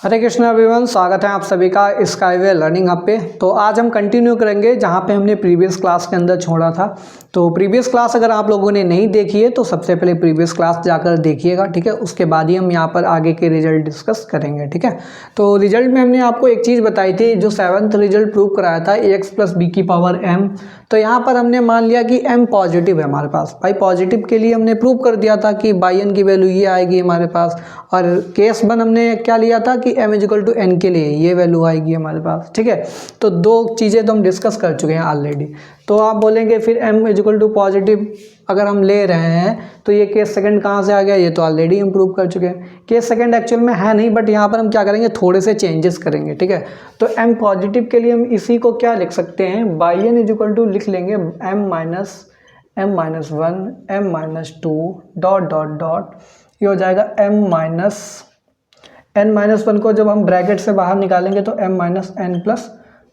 हरे Krishna everyone, स्वागत है आप सभी का स्काईवे लर्निंग हब पे। तो आज हम कंटिन्यू करेंगे जहाँ पे हमने प्रीवियस क्लास के अंदर छोड़ा था। तो प्रीवियस क्लास अगर आप लोगों ने नहीं देखी है तो सबसे पहले प्रीवियस क्लास जाकर देखिएगा, ठीक है। उसके बाद ही हम यहाँ पर आगे के रिजल्ट डिस्कस करेंगे, ठीक है। तो रिजल्ट में हमने आपको एक चीज़ बताई थी, जो 7th रिजल्ट प्रूव कराया था ax प्लस बी की पावर m। तो यहाँ पर हमने मान लिया कि m पॉजिटिव है हमारे पास। भाई पॉजिटिव के लिए हमने प्रूव कर दिया था कि बाई n की वैल्यू ये आएगी हमारे पास, और केस 1 हमने क्या लिया था कि m इजिकल टू n के लिए ये वैल्यू आएगी हमारे पास, ठीक है। तो दो चीज़ें तो हम डिस्कस कर चुके हैं ऑलरेडी। तो आप बोलेंगे फिर m इजिकल टू पॉजिटिव अगर हम ले रहे हैं तो ये केस सेकंड कहाँ से आ गया, ये तो ऑलरेडी हम प्रूव कर चुके हैं। केस सेकंड एक्चुअल में है नहीं, बट यहाँ पर हम क्या करेंगे, थोड़े से चेंजेस करेंगे, ठीक है। तो m पॉजिटिव के लिए हम इसी को क्या लिख सकते हैं, बाई n इजिकल टू लिख लेंगे m minus 1 m minus 2 dot dot dot, ये हो जाएगा m माइनस n माइनस 1 को जब हम ब्रैकेट से बाहर निकालेंगे तो m माइनस n प्लस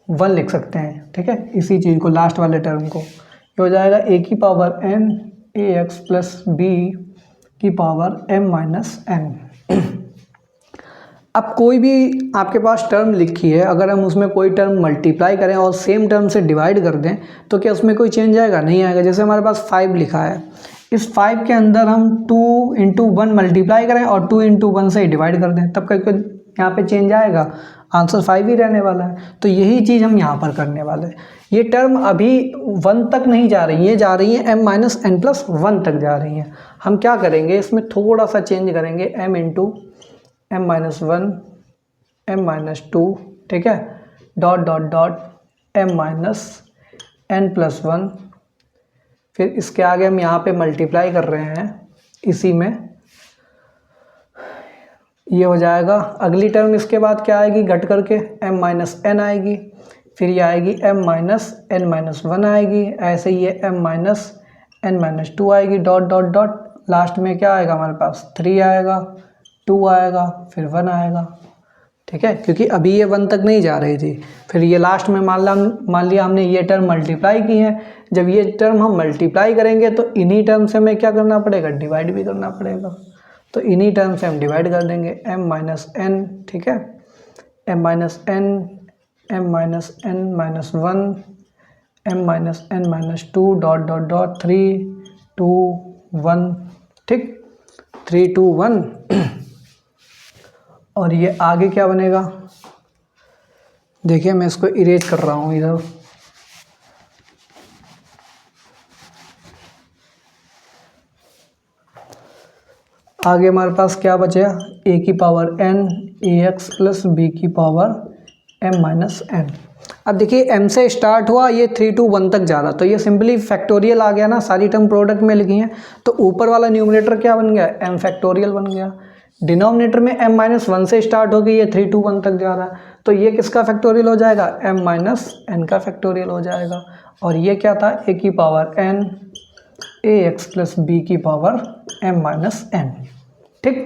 1 लिख सकते हैं, ठीक है। इसी चीज़ को, लास्ट वाले टर्म को, ये हो जाएगा a की power n ax plus b की पावर m माइनस n। अब कोई भी आपके पास टर्म लिखी है, अगर हम उसमें कोई टर्म मल्टीप्लाई करें और सेम टर्म से डिवाइड कर दें तो क्या उसमें कोई चेंज आएगा? नहीं आएगा। जैसे हमारे पास 5 लिखा है, इस 5 के अंदर हम 2 इंटू 1 मल्टीप्लाई करें और 2 इंटू 1 से डिवाइड कर दें, तब कहीं यहाँ पे चेंज आएगा? आंसर 5 ही रहने वाला है। तो यही चीज़ हम यहाँ पर करने वाले हैं। ये टर्म अभी 1 तक नहीं जा रही है, जा रही है m माइनस n प्लस 1 तक जा रही हैं। हम क्या करेंगे, इसमें थोड़ा सा चेंज करेंगे, m into m minus 1 m minus 2, ठीक है, dot dot dot m minus n plus 1। फिर इसके आगे हम यहाँ पे मल्टीप्लाई कर रहे हैं इसी में, ये हो जाएगा। अगली टर्म इसके बाद क्या आएगी, घट करके m माइनस n आएगी, फिर ये आएगी m माइनस n माइनस 1 आएगी, ऐसे ही ये m माइनस n माइनस 2 आएगी, डॉट डॉट डॉट। लास्ट में क्या आएगा हमारे पास, 3 आएगा, 2 आएगा, फिर 1 आएगा, ठीक है, क्योंकि अभी ये 1 तक नहीं जा रही थी। फिर ये लास्ट में मान लिया हमने ये टर्म मल्टीप्लाई की है। जब ये टर्म हम मल्टीप्लाई करेंगे तो इन्हीं टर्म से हमें क्या करना पड़ेगा, डिवाइड भी करना पड़ेगा। तो इन्हीं टर्म से हम डिवाइड कर देंगे, m माइनस n, ठीक है, m minus n, m minus n minus 1, m minus n minus 2, dot dot dot, 3 2 1, ठीक, 3 2 1। और ये आगे क्या बनेगा, देखिए मैं इसको इरेज कर रहा हूँ इधर। आगे हमारे पास क्या बचा, a की power n ax plus b की पावर m माइनस n। अब देखिए m से स्टार्ट हुआ, ये 3 to 1 तक जा रहा, तो ये सिंपली फैक्टोरियल आ गया ना, सारी टर्म प्रोडक्ट में लिखी हैं। तो ऊपर वाला न्यूमरेटर क्या बन गया, m फैक्टोरियल बन गया। डिनोमिनेटर में m माइनस 1 से स्टार्ट हो गई, ये 3 to 1 तक जा रहा है, तो ये किसका फैक्टोरियल हो जाएगा, m माइनस n का फैक्टोरियल हो जाएगा। और ये क्या था, a की power n ax plus b की पावर m माइनस n, ठीक।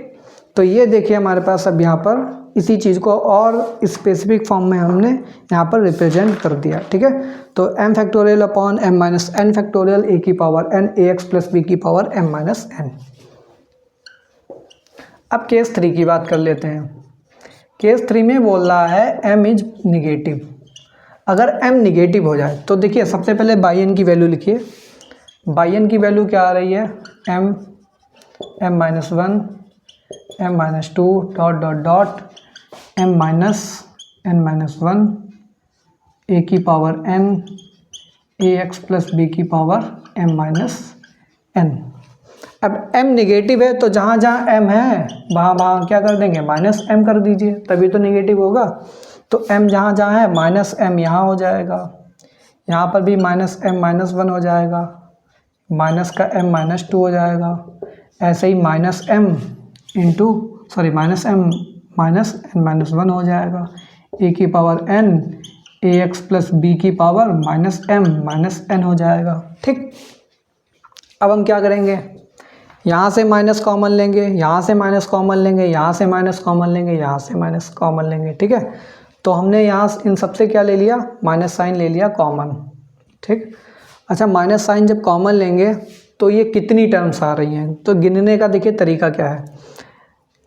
तो ये देखिए हमारे पास अब यहाँ पर इसी चीज़ को और स्पेसिफिक फॉर्म में हमने यहाँ पर रिप्रेजेंट कर दिया, ठीक है। तो m factorial upon m minus n factorial, a की power n ax plus b की पावर m माइनस n। अब केस 3 की बात कर लेते हैं। केस 3 में बोल रहा है m इज निगेटिव। अगर m निगेटिव हो जाए तो देखिए सबसे पहले बाई n की वैल्यू लिखिए। बाई n की वैल्यू क्या आ रही है, m minus 1 m minus 2 dot dot dot m minus n minus 1 a की power n ax plus b की पावर m माइनस n। अब m निगेटिव है तो जहाँ जहाँ m है वहाँ क्या कर देंगे, माइनस m कर दीजिए, तभी तो निगेटिव होगा। तो m जहाँ जहाँ है माइनस m यहाँ हो जाएगा, यहाँ पर भी माइनस m माइनस 1 हो जाएगा, माइनस का m माइनस 2 हो जाएगा, ऐसे ही minus m into minus m minus n minus 1 हो जाएगा, a की power n ax plus b की power minus m minus n हो जाएगा, ठीक। अब हम क्या करेंगे, यहाँ से माइनस कॉमन लेंगे, यहाँ से माइनस कॉमन लेंगे, यहाँ से माइनस कॉमन लेंगे, यहाँ से माइनस कॉमन लेंगे, ठीक है। तो हमने यहाँ इन सबसे क्या ले लिया, माइनस साइन ले लिया कॉमन, ठीक। अच्छा, माइनस साइन जब कॉमन लेंगे तो ये कितनी टर्म्स आ रही हैं, तो गिनने का देखिए तरीका क्या है।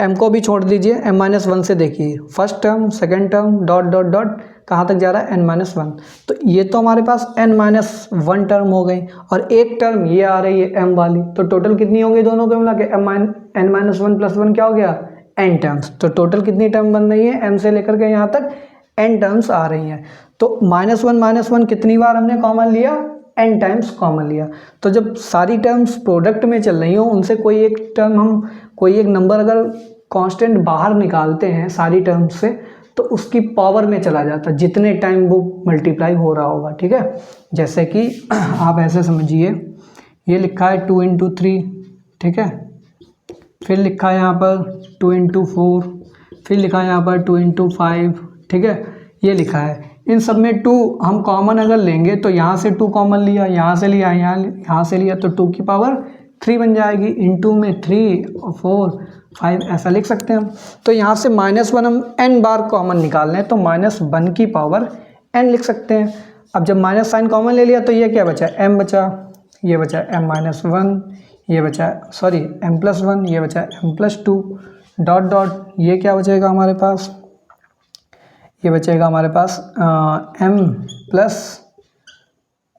m को भी छोड़ दीजिए, m-1 से देखिए, first term, second term, dot dot dot कहाँ तक जा रहा है, n-1। तो ये तो हमारे पास n-1 टर्म हो गई, और एक टर्म ये आ रही है m वाली, तो टोटल कितनी होंगी दोनों को मिला के, n-1 + 1 क्या हो गया, n टर्म्स। तो टोटल कितनी टर्म बन रही है, m से लेकर के यहाँ तक n टर्म्स आ रही हैं। तो -1 कितनी बार हमने कॉमन लिया, n टाइम्स कॉमन लिया। तो जब सारी टर्म्स प्रोडक्ट में चल रही हो, उनसे कोई एक टर्म, हम कोई एक नंबर अगर कांस्टेंट बाहर निकालते हैं सारी टर्म्स से, तो उसकी पावर में चला जाता है जितने टाइम वो मल्टीप्लाई हो रहा होगा, ठीक है। जैसे कि आप ऐसे समझिए, ये लिखा है 2 × 3, ठीक है, फिर लिखा है यहाँ पर 2 × 4, फिर लिखा है यहाँ पर 2 × 5, ठीक है, ये लिखा है। इन सब में 2 हम कॉमन अगर लेंगे तो यहाँ से 2 कॉमन लिया, यहाँ से लिया, यहाँ से लिया, तो 2 की पावर 3 बन जाएगी। इनटू में 3 और 4 5 ऐसा लिख सकते हैं हम। तो यहाँ से -1 हम n बार कॉमन निकाल लें तो -1 की पावर n लिख सकते हैं। अब जब माइनस साइन कॉमन ले लिया तो ये क्या बचा, m बचा, ये बचा m-1, ये बचा m+1, ये बचा m+2, डॉट डॉट ये क्या बचेगा हमारे पास, ये बचेगा हमारे पास m+,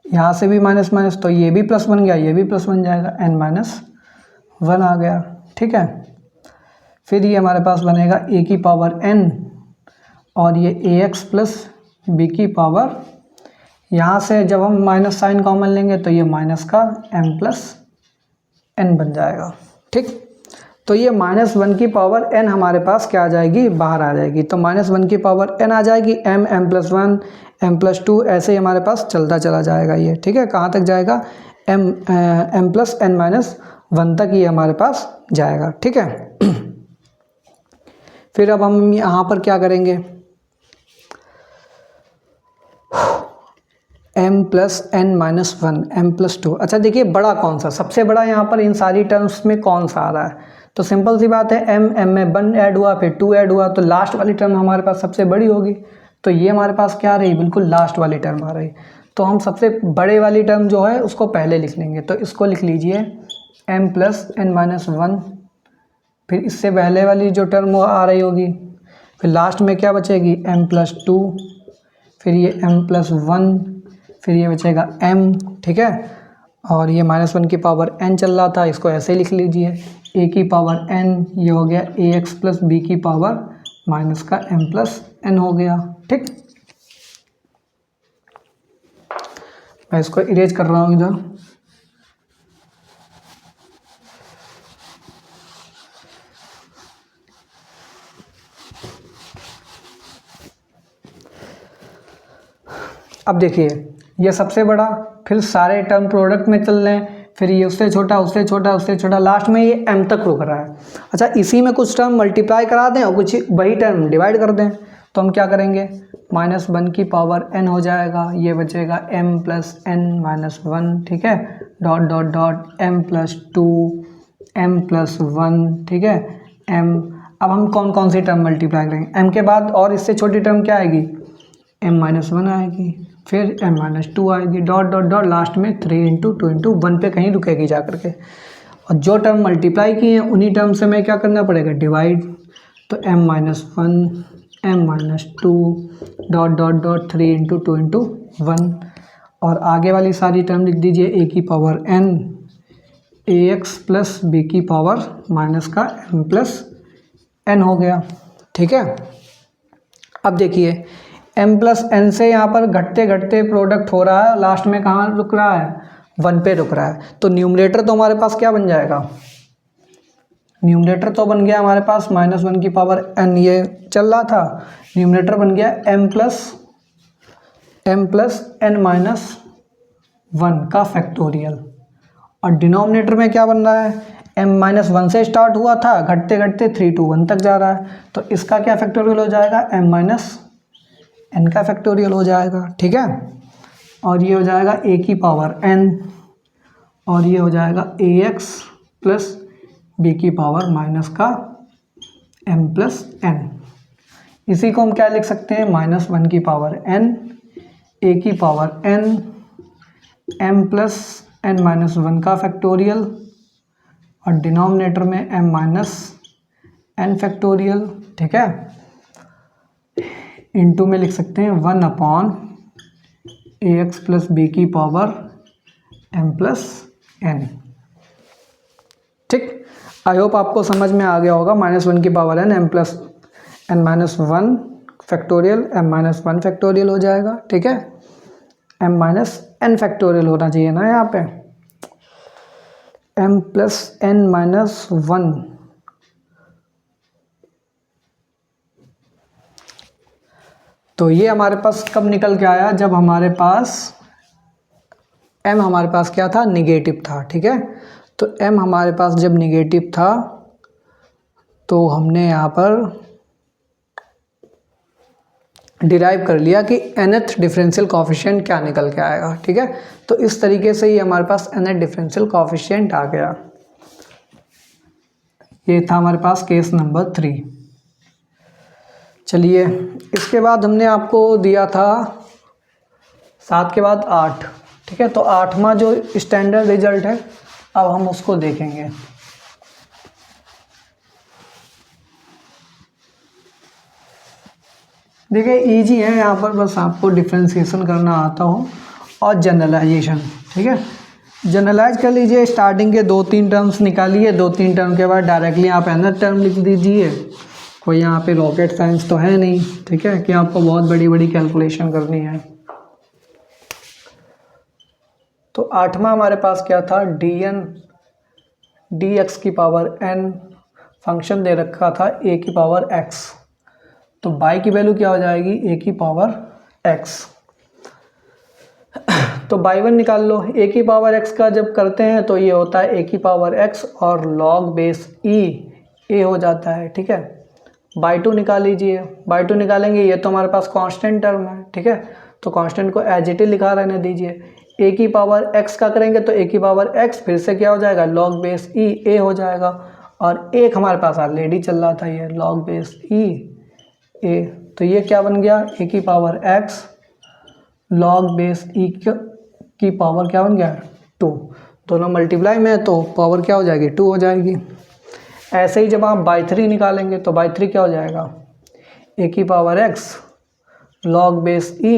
यहाँ से भी माइनस माइनस, तो ये भी प्लस बन गया, ये भी प्लस बन जाएगा, n-1 आ गया, ठीक है। फिर ये हमारे पास बनेगा a की पावर n, और ये ax प्लस b की पावर, यहाँ से जब हम माइनस साइन कॉमन लेंगे तो ये माइनस का m+n बन जाएगा, ठीक। तो ये -1 की पावर n हमारे पास क्या आ जाएगी, बाहर आ जाएगी। तो -1 की पावर n आ जाएगी, m+1 m+2 ऐसे ही हमारे पास चलता चला जाएगा ये, ठीक है। कहाँ तक जाएगा, m+n-1 तक ये हमारे पास जाएगा, ठीक है। फिर अब हम यहाँ पर क्या करेंगे, m+n-1 m+2। अच्छा देखिए, बड़ा कौन सा, सबसे बड़ा यहाँ पर इन सारी टर्म्स में कौन सा आ रहा है, तो सिंपल सी बात है, m में 1 ऐड हुआ, फिर 2 ऐड हुआ, तो लास्ट वाली टर्म हमारे पास सबसे बड़ी होगी। तो ये हमारे पास क्या आ रही, बिल्कुल लास्ट वाली टर्म आ रही। तो हम सबसे बड़े वाली टर्म जो है उसको पहले लिख लेंगे। तो इसको लिख लीजिए m+n-1, फिर इससे पहले वाली जो टर्म आ रही होगी, फिर लास्ट में क्या बचेगी, m+2, फिर ये m+1, फिर ये बचेगा m, ठीक है। और ये -1 की पावर n चल रहा था, इसको ऐसे लिख लीजिए, a की पावर n, ये हो गया ax प्लस b की पावर माइनस का m+n हो गया, ठीक। मैं इसको इरेज कर रहा हूँ इधर। अब देखिए, ये सबसे बड़ा, फिर सारे टर्म प्रोडक्ट में चल रहे हैं, फिर ये उससे छोटा, उससे छोटा, उससे छोटा, लास्ट में ये m तक रुक रहा है। अच्छा, इसी में कुछ टर्म मल्टीप्लाई करा दें और कुछ वही टर्म डिवाइड कर दें, तो हम क्या करेंगे, -1 की पावर n हो जाएगा, ये बचेगा m+n-1, ठीक है, dot dot dot m+2 m+1, ठीक है, m। अब हम कौन कौन सी टर्म मल्टीप्लाई करेंगे, m के बाद और इससे छोटी टर्म क्या आएगी, m-1 आएगी, फिर m-2 आएगी, डॉट डॉट डॉट, लास्ट में 3 × 2 × 1 पे कहीं रुकेगी जा करके। और जो टर्म मल्टीप्लाई की हैं उन्हीं टर्म से मैं क्या करना पड़ेगा, डिवाइड। तो m-1 m-2 dot dot dot 3 × 2 × 1, और आगे वाली सारी टर्म लिख दीजिए, a की power n, ax plus b की पावर माइनस का m+n हो गया, ठीक है। अब देखिए, m+n से यहाँ पर घटते घटते प्रोडक्ट हो रहा है, लास्ट में कहाँ रुक रहा है, 1 पे रुक रहा है। तो न्यूमरेटर तो हमारे पास क्या बन जाएगा, न्यूमरेटर तो बन गया हमारे पास -1 की पावर n, ये चल रहा था, न्यूमरेटर बन गया m+n-1 का फैक्टोरियल, और डिनोमिनेटर में क्या बन रहा है, m-1 से स्टार्ट हुआ था, घटते घटते 3 to 1 तक जा रहा है, तो इसका क्या फैक्टोरियल हो जाएगा, m-n का फैक्टोरियल हो जाएगा, ठीक है। और ये हो जाएगा a की पावर n, और ये हो जाएगा ax प्लस b की पावर माइनस का m+n। इसी को हम क्या लिख सकते हैं, -1 की पावर n, a की पावर n, m+n-1 का फैक्टोरियल, और डिनोमिनेटर में m-n n फैक्टोरियल, ठीक है, इनटू में लिख सकते हैं 1 अपॉन ax प्लस बी की पावर m प्लस n। ठीक, आई होप आपको समझ में आ गया होगा। -1 की power n, m plus n minus 1 factorial, m minus 1 factorial हो जाएगा, ठीक है। m माइनस n फैक्टोरियल होना चाहिए ना यहाँ पे, m प्लस n माइनस 1। तो ये हमारे पास कब निकल के आया, जब हमारे पास m हमारे पास क्या था, निगेटिव था, ठीक है। तो m हमारे पास जब निगेटिव था तो हमने यहाँ पर डिराइव कर लिया कि nth डिफरेंशियल कोफिशिएंट क्या निकल के आएगा, ठीक है। तो इस तरीके से ही हमारे पास nth डिफरेंशियल कोफिशिएंट आ गया। ये था हमारे पास केस नंबर 3। चलिए, इसके बाद हमने आपको दिया था 7 के बाद 8, ठीक है। तो 8वां जो स्टैंडर्ड रिजल्ट है, अब हम उसको देखेंगे। देखिए इजी है, यहाँ पर बस आपको डिफ्रेंशिएशन करना आता हो और जनरलाइजेशन, ठीक है। जनरलाइज कर लीजिए, स्टार्टिंग के 2-3 टर्म्स निकालिए, 2-3 टर्म के बाद डायरेक्टली आप nth टर्म लिख दीजिए। कोई यहाँ पे रॉकेट साइंस तो है नहीं, ठीक है, कि आपको बहुत बड़ी बड़ी कैलकुलेशन करनी है। तो 8वां हमारे पास क्या था, dx की पावर n, फंक्शन दे रखा था a की पावर x। तो बाई की वैल्यू क्या हो जाएगी, a की पावर x। तो बाई 1 निकाल लो। a की पावर x का जब करते हैं तो ये होता है a की पावर x और log बेस e a हो जाता है, ठीक है। बाई 2 निकाल लीजिए। बाई 2 निकालेंगे, ये तो हमारे पास कांस्टेंट टर्म है, ठीक है। तो कांस्टेंट को एज इट इज लिखा रहने दीजिए। a की पावर x का करेंगे तो a की पावर x फिर से क्या हो जाएगा, log बेस e a हो जाएगा। और एक हमारे पास ऑलरेडी चल रहा था, ये log बेस e a। तो ये क्या बन गया, a की power x log base e की पावर क्या बन गया, 2। दोनों मल्टीप्लाई में तो पावर क्या हो जाएगी, 2 हो जाएगी। ऐसे ही जब आप बाई 3 निकालेंगे तो बाई 3 क्या हो जाएगा, a की power x log base e,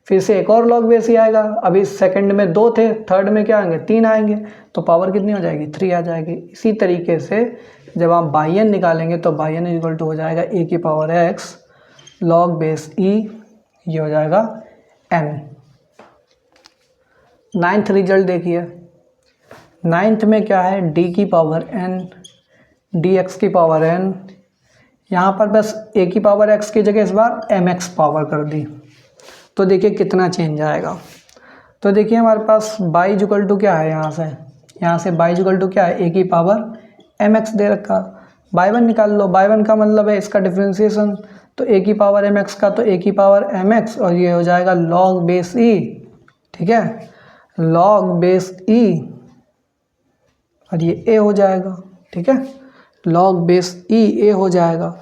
फिर से एक और log बेस e आएगा। अभी सेकंड में 2 थे, थर्ड में क्या आएंगे, 3 आएंगे, तो पावर कितनी हो जाएगी, 3 आ जाएगी। इसी तरीके से जब आप बाई n निकालेंगे तो बाई n इक्वल टू हो जाएगा a की power x log base e, ये हो जाएगा n। 9th रिजल्ट देखिए। 9th में क्या है, d की पावर n dx की पावर n, यहाँ पर बस a की पावर x की जगह इस बार mx पावर कर दी। तो देखिए कितना चेंज आएगा। तो देखिए हमारे पास बाई इक्वल टू क्या है, यहाँ से बाई इक्वल टू क्या है, a की पावर mx दे रखा। बाई 1 निकाल लो। बाई 1 का मतलब है इसका डिफ्रेंशिएशन, तो a की पावर mx का तो a की पावर mx, और ये हो जाएगा log बेस e, ठीक है, log बेस e, और ये a हो जाएगा, ठीक है, log बेस e a हो जाएगा।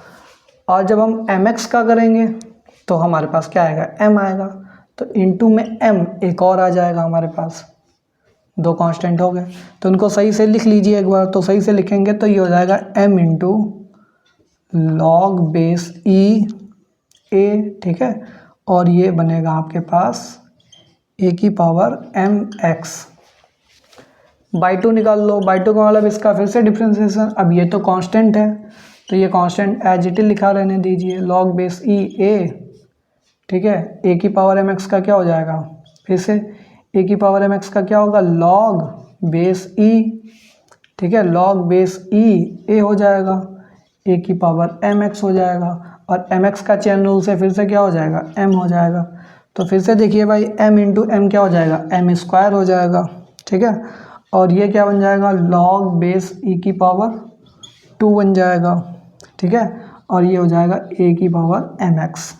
और जब हम mx का करेंगे तो हमारे पास क्या आएगा, m आएगा। तो इनटू में m एक और आ जाएगा, हमारे पास 2 कांस्टेंट हो गए। तो उनको सही से लिख लीजिए एक बार। तो सही से लिखेंगे तो ये हो जाएगा m into log base e a, ठीक है, और ये बनेगा आपके पास a की पावर mx। बाई 2 निकाल लो। बाई 2 का मतलब इसका फिर से डिफ्रेंशिएशन। अब ये तो कांस्टेंट है तो ये कांस्टेंट एज इट इज लिखा रहने दीजिए, log बेस e a, ठीक है। a की पावर mx का क्या हो जाएगा, फिर से a की पावर mx का क्या होगा, log बेस e, ठीक है, log बेस e a हो जाएगा, a की पावर mx हो जाएगा। और mx का चेन रूल से फिर से क्या हो जाएगा, m हो जाएगा। तो फिर से देखिए भाई, m इंटू m क्या हो जाएगा, m स्क्वायर हो जाएगा, ठीक है। और ये क्या बन जाएगा, log बेस e की पावर 2 बन जाएगा, ठीक है। और ये हो जाएगा a की पावर mx।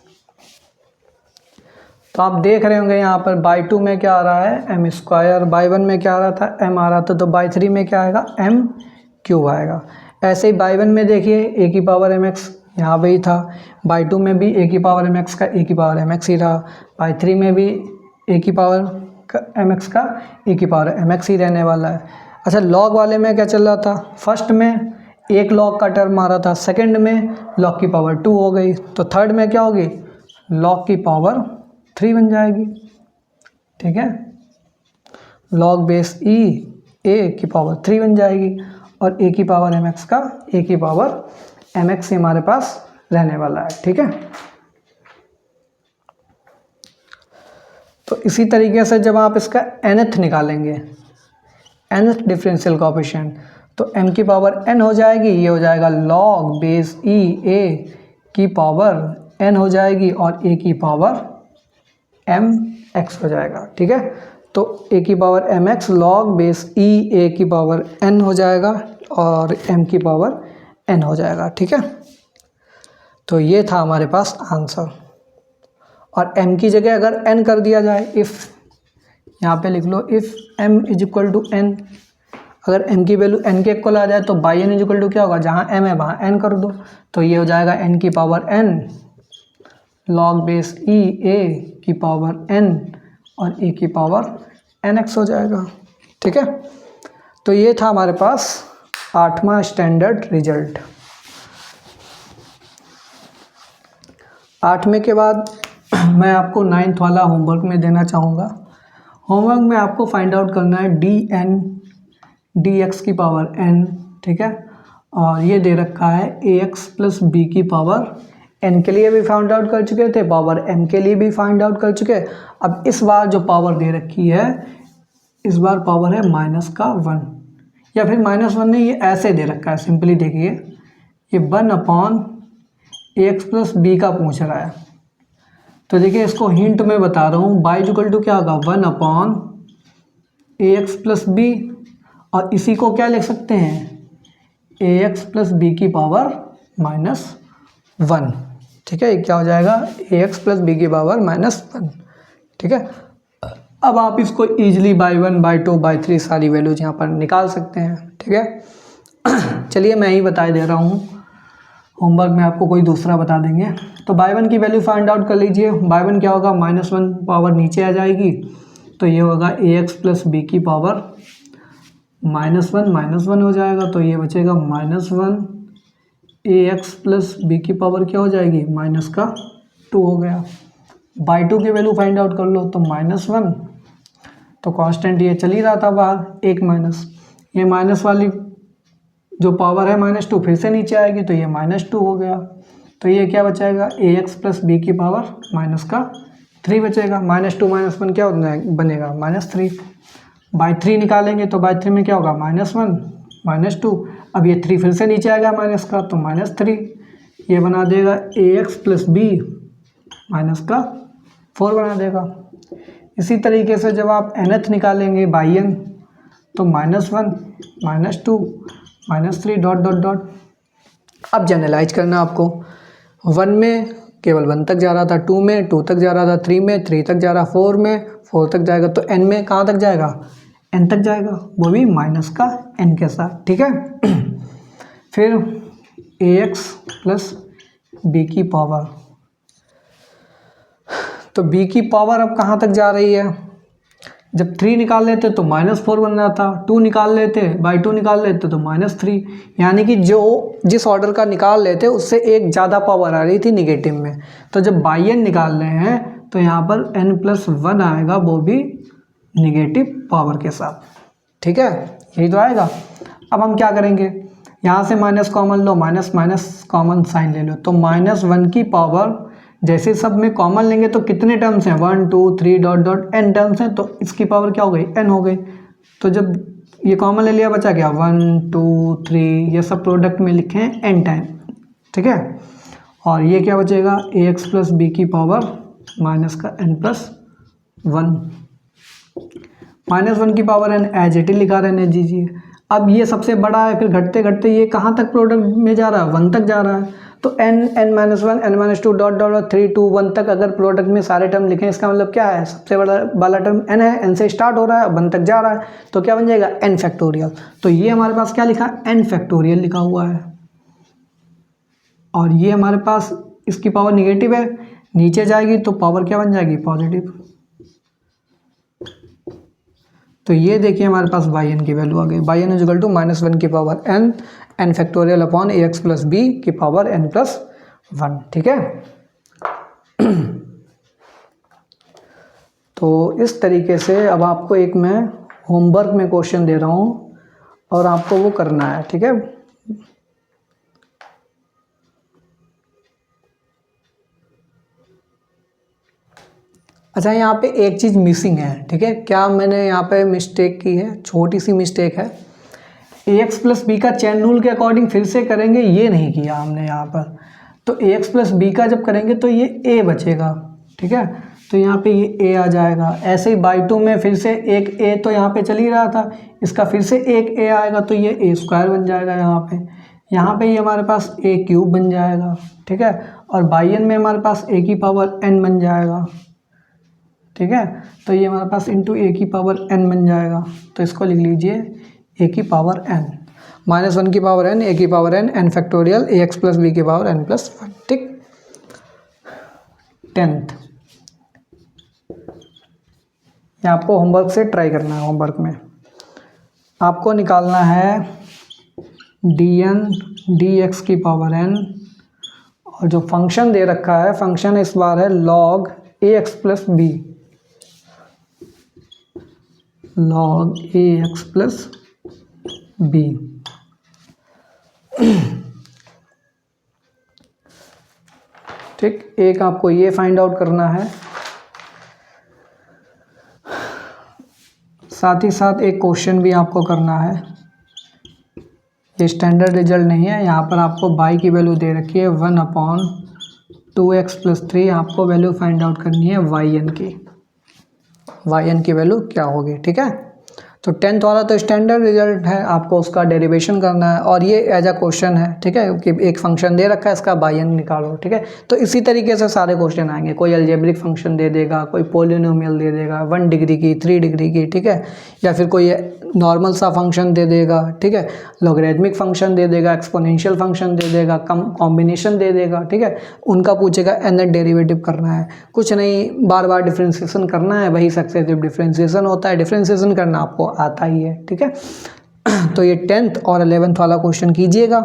तो आप देख रहे होंगे यहाँ पर बाई 2 में क्या आ रहा है, m स्क्वायर, बाई 1 में क्या आ रहा था, m आ रहा था। तो बाई 3 में क्या आएगा, m क्यूब आएगा। ऐसे ही बाई 1 में देखिए a की पावर mx यहाँ पे ही था। बाई 2 में भी a की पावर mx का a की पावर mx ही रहा। बाई 3 में भी a की पावर mx का a की पावर mx ही रहने वाला है। अच्छा, log वाले में क्या चल रहा था, फर्स्ट में एक लॉग का टर्म आ रहा था, सेकंड में लॉग की पावर 2 हो गई, तो थर्ड में क्या होगी, लॉग की पावर 3 बन जाएगी। ठीक है, लॉग बेस ई ए की पावर 3 बन जाएगी, और ए की पावर एम एक्स का ए की पावर एम एक्स हमारे पास रहने वाला है। ठीक है, तो इसी तरीके से जब आप इसका nth निकालेंगे, nth डिफरेंशियल कोएफिशिएंट, तो m की पावर n हो जाएगी, ये हो जाएगा log बेस ई a की पावर n हो जाएगी, और a की पावर m x हो जाएगा। ठीक है, तो a की power m x log base E a की पावर n हो जाएगा, और m की पावर n हो जाएगा। ठीक है, तो ये था हमारे पास आंसर। और m की जगह अगर n कर दिया जाए, इफ़ यहाँ पे लिख लो, if m is equal to n, अगर m की वैल्यू n के इक्वल आ जाए तो y n is equal to क्या होगा, जहाँ m है वहाँ n कर दो, तो ये हो जाएगा n की power n log base E a की पावर n और a की पावर nx हो जाएगा। ठीक है, तो ये था हमारे पास 8वां स्टैंडर्ड रिजल्ट। 8वें के बाद मैं आपको 9th वाला होमवर्क में देना चाहूँगा। होमवर्क में आपको फाइंड आउट करना है डी एन डी एक्स की पावर n। ठीक है, और ये दे रखा है ए एक्स प्लस बी की पावर n के लिए भी फाइंड आउट कर चुके थे, पावर m के लिए भी फाइंड आउट कर चुके। अब इस बार जो पावर दे रखी है, इस बार पावर है -1, या फिर -1 नहीं, ये ऐसे दे रखा है, सिंपली देखिए, ये 1/, ए एक्स प्लस बी का पूछ रहा है। तो देखिए, इसको हिंट में बता रहा हूँ, बाई इक्वल टू क्या होगा, 1/ए एक्स प्लस बी, और इसी को क्या लिख सकते हैं, ए एक्स प्लस बी की पावर -1। ठीक है, ये क्या हो जाएगा, ए एक्स प्लस बी की पावर -1। ठीक है, अब आप इसको ईजिली बाई 1, बाई 2, बाई 3 सारी वैल्यूज यहाँ पर निकाल सकते हैं। ठीक है, चलिए मैं ही बता दे रहा हूँ, होमवर्क में आपको कोई दूसरा बता देंगे। तो बाई 1 की वैल्यू फाइंड आउट कर लीजिए। बाई 1 क्या होगा, -1 पावर नीचे आ जाएगी, तो ये होगा ए एक्स प्लस बी की पावर -1 हो जाएगा, तो ये बचेगा -1 ए एक्स प्लस बी की पावर क्या हो जाएगी, -2 हो गया। बाई 2 की वैल्यू फाइंड आउट कर लो, तो -1, तो कांस्टेंट ये चल ही रहा था बाहर, एक माइनस, ये माइनस वाली जो पावर है -2 फिर से नीचे आएगी, तो ये -2 हो गया। तो ये क्या बचाएगा, ए एक्स प्लस बी की पावर -3 बचेगा। -2 -1 क्या बनेगा, -3। बाई 3 निकालेंगे तो बाई 3 में क्या होगा, -1 -2, अब ये 3 फिर से नीचे आएगा माइनस का, तो -3, ये बना देगा ए एक्स प्लस बी -4 बना देगा। इसी तरीके से जब आप nth निकालेंगे बाई n, तो -1 -2 -3 डॉट डॉट डॉट। अब जनरलाइज करना आपको, 1 में केवल 1 तक जा रहा था, 2 में 2 तक जा रहा था, 3 में 3 तक जा रहा, 4 में 4 तक जाएगा, तो n में कहाँ तक जाएगा, n तक जाएगा, वो भी माइनस का n के साथ। ठीक है, फिर ए एक्स प्लस बी की पावर, तो b की पावर अब कहाँ तक जा रही है, जब 3 निकाल लेते तो -4 बन रहा था, 2 निकाल लेते, बाई 2 निकाल लेते तो -3, यानी कि जो जिस ऑर्डर का निकाल लेते उससे एक ज़्यादा पावर आ रही थी निगेटिव में। तो जब बाई n निकाल रहे हैं तो यहाँ पर n+1 आएगा, वो भी निगेटिव पावर के साथ। ठीक है, यही तो आएगा। अब हम क्या करेंगे, यहाँ से माइनस कॉमन लो, माइनस माइनस कॉमन साइन ले लो, तो -1 की पावर जैसे सब में कॉमन लेंगे तो कितने टर्म्स हैं, 1 2 3 डॉट डॉट n टर्म्स हैं, तो इसकी पावर क्या हो गई, n हो गई। तो जब ये कॉमन ले लिया बचा क्या, 1 2 3, ये सब प्रोडक्ट में लिखे हैं n टाइम। ठीक है, और ये क्या बचेगा, ए एक्स प्लस बी की पावर -n+1, -1 की power n as it is लिखा रहने दीजिए। अब ये सबसे बड़ा है, फिर घटते घटते ये कहाँ तक प्रोडक्ट में जा रहा है, 1 तक जा रहा है, तो n n-1 n-2 dot dot 3 2 1 तक अगर प्रोडक्ट में सारे टर्म लिखें, इसका मतलब क्या है, सबसे बड़ा वाला टर्म n है, n से स्टार्ट हो रहा है, 1 तक जा रहा है, तो क्या बन जाएगा, n फैक्टोरियल। तो ये हमारे पास क्या लिखा, n फैक्टोरियल लिखा हुआ है, और ये हमारे पास इसकी पावर निगेटिव है, नीचे जाएगी तो पावर क्या बन जाएगी, पॉजिटिव। तो ये देखिए हमारे पास बाई n की वैल्यू आ गई, बाई n इक्वल टू -1 की power n n factorial upon a x plus B की पावर n प्लस 1, ठीक है। तो इस तरीके से अब आपको एक मैं होमवर्क में क्वेश्चन दे रहा हूँ और आपको वो करना है, ठीक है। अच्छा, यहाँ पे एक चीज़ मिसिंग है, ठीक है। क्या मैंने यहाँ पे मिस्टेक की है, छोटी सी मिस्टेक है। ए एक्स प्लस बी का चैन रूल के अकॉर्डिंग फिर से करेंगे, ये नहीं किया हमने यहाँ पर। तो ए एक्स प्लस बी का जब करेंगे तो ये ए बचेगा, ठीक है। तो यहाँ पे ये ए आ जाएगा। ऐसे ही बाई टू में फिर से एक ए तो यहाँ पे चल ही रहा था, इसका फिर से एक ए आएगा तो ये ए स्क्वायर बन जाएगा यहाँ पे ये हमारे पास ए क्यूब बन जाएगा, ठीक है। और बाई एन में हमारे पास ए की पावर एन बन जाएगा, ठीक है। तो ये हमारे पास इंटू ए की पावर एन बन जाएगा। तो इसको लिख लीजिए ए की पावर एन -1 की पावर एन, ए की पावर एन, एन फैक्टोरियल ए एक्स प्लस बी की पावर एन प्लस 1, ठीक। 10th ये आपको होमवर्क से ट्राई करना है। होमवर्क में आपको निकालना है डी एन डी एक्स की पावर एन, और जो फंक्शन दे रखा है, फंक्शन इस बार है लॉग ए एक्स प्लस बी, लॉग ए एक्स प्लस बी। ठीक, एक आपको ये फाइंड आउट करना है। साथ ही साथ एक क्वेश्चन भी आपको करना है। ये स्टैंडर्ड रिजल्ट नहीं है, यहाँ पर आपको बाई की वैल्यू दे रखी है 1/2x प्लस 3। आपको वैल्यू फाइंड आउट करनी है वाई एन की वैल्यू क्या होगी, ठीक है। तो 10th वाला तो स्टैंडर्ड रिजल्ट है, आपको उसका डेरिवेशन करना है, और ये एज अ क्वेश्चन है, ठीक है, कि एक फंक्शन दे रखा है, इसका बाई एन निकालो, ठीक है। तो इसी तरीके से सारे क्वेश्चन आएंगे। कोई अलजेब्रिक फंक्शन दे देगा, कोई पोलिनोमियल दे देगा 1 डिग्री की, 3 डिग्री की, ठीक है, या फिर कोई नॉर्मल सा फंक्शन दे देगा, ठीक है, लॉगरिथमिक फंक्शन दे देगा, एक्सपोनेंशियल फंक्शन दे देगा, कॉम्बिनेशन दे देगा, ठीक है। उनका पूछेगा एंड देन डेरिवेटिव करना है, कुछ नहीं, बार बार डिफ्रेंशिएशन करना है, वही सक्सेसिव डिफ्रेंशिएशन होता है। डिफ्रेंशिएशन करना आपको आता ही है, ठीक है। तो ये 10th और 11th वाला क्वेश्चन कीजिएगा।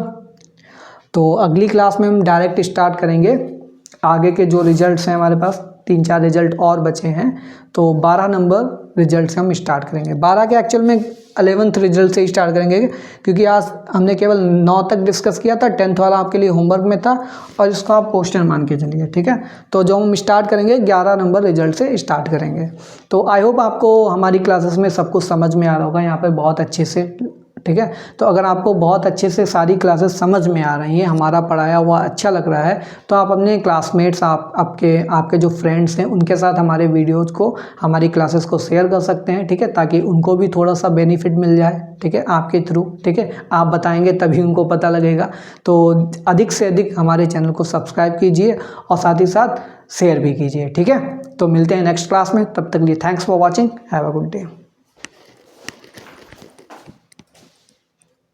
तो अगली क्लास में हम डायरेक्ट स्टार्ट करेंगे आगे के जो रिजल्ट्स हैं, हमारे पास 3-4 रिजल्ट और बचे हैं, तो 12 नंबर रिजल्ट से हम स्टार्ट करेंगे। 12 के एक्चुअल में 11th रिजल्ट से ही स्टार्ट करेंगे, क्योंकि आज हमने केवल 9 तक डिस्कस किया था। 10th वाला आपके लिए होमवर्क में था, और इसको आप क्वेश्चन मान के चलिए, ठीक है। तो जो हम स्टार्ट करेंगे 11 नंबर रिजल्ट से स्टार्ट करेंगे। तो आई होप आपको हमारी क्लासेस में सब कुछ समझ में आ रहा होगा यहाँ पर बहुत अच्छे से, ठीक है। तो अगर आपको बहुत अच्छे से सारी क्लासेस समझ में आ रही हैं, हमारा पढ़ाया हुआ अच्छा लग रहा है, तो आप अपने क्लासमेट्स, आपके जो फ्रेंड्स हैं, उनके साथ हमारे वीडियोज़ को, हमारी क्लासेस को शेयर कर सकते हैं, ठीक है, ताकि उनको भी थोड़ा सा बेनिफिट मिल जाए, ठीक है, आपके थ्रू, ठीक है। आप बताएंगे तभी उनको पता लगेगा। तो अधिक से अधिक हमारे चैनल को सब्सक्राइब कीजिए और साथ ही साथ शेयर भी कीजिए, ठीक है। तो मिलते हैं नेक्स्ट क्लास में, तब तक लिए thanks for watching, have a good day.